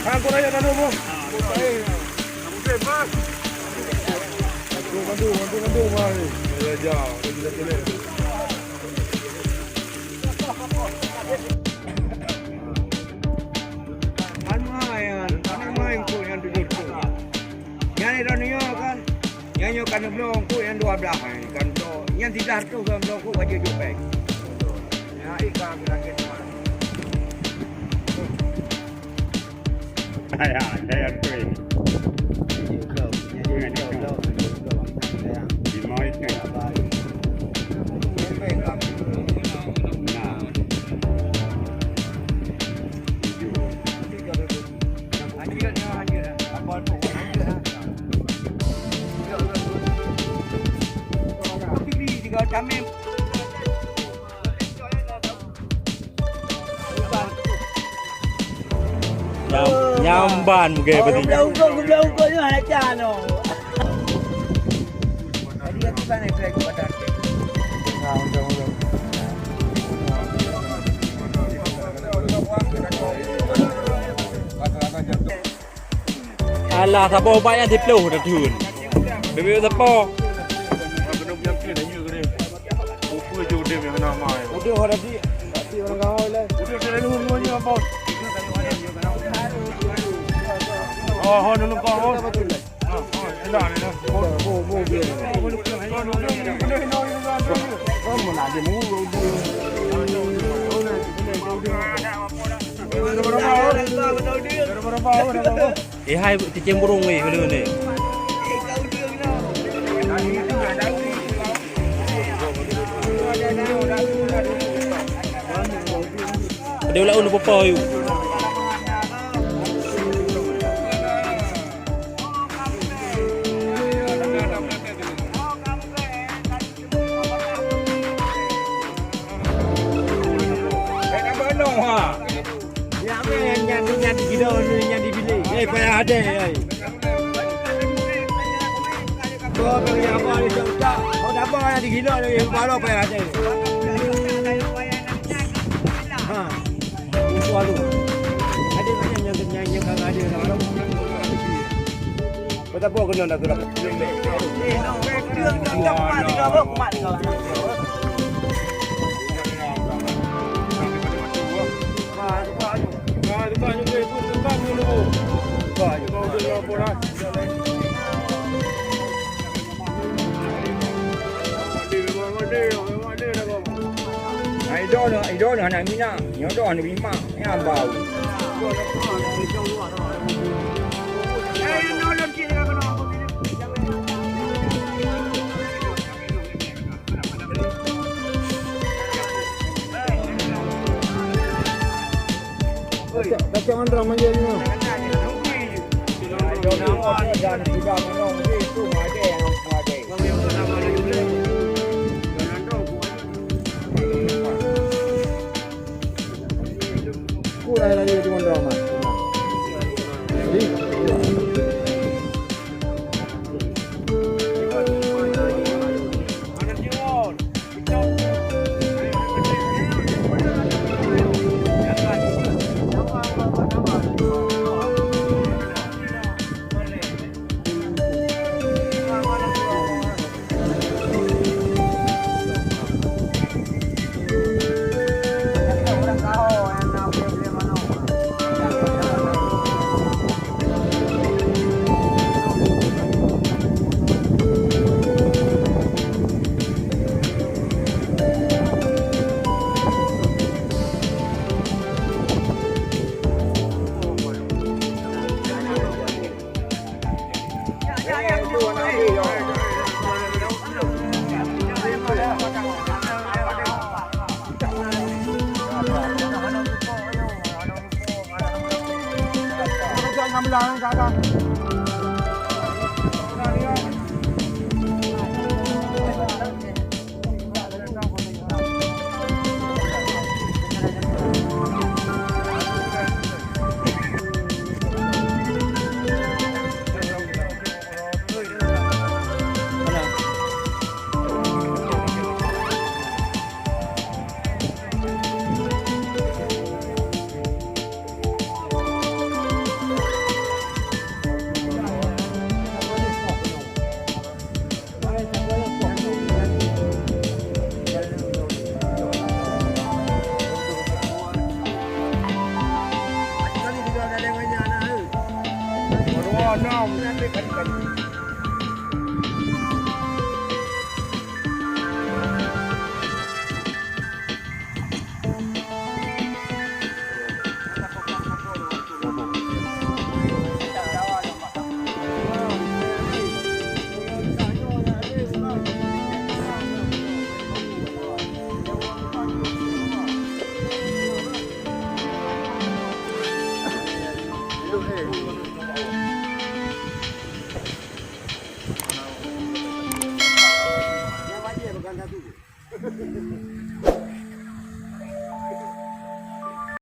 Aku raya dah nombor. Mungkin mas. Mandu mari. Ya jauh, kita boleh. Yang kan belum ku yang 12 kan yang tidak tu kan belum ku aja jupek. Ya ikan lagi tu. Saya tu. Di mai ni. Kami nyamban mungkin betul. Ugo ni ada cano. Dia tu kan ekor pada. Alah, siapa banyak dipluh dah turun. Bebe siapa? Udah orang di orang kau lah. Udah jalan dulu ni apa? Oh, dulu kau. Dah ni dah. Dia. Kau mana dia mulu. Hai cicing burung ni dulu ni. Dia ulah unu papa you. Yang gila ni yang dipilih. Payah ada. Kau bagi apa ni tak? Kau dah apa yang digila ni baru payah ada. Walu. Ada banyak yang kagak ada orang. Betapa kena nak gerak. Idol anak mina, nyodo anak bima, yang bau. Macam mana ramai ni? Dan tidak menong itu ada yang ada. Kurang lagi di mana ramai. no, una vez carica. Ya vaya, bukan satu.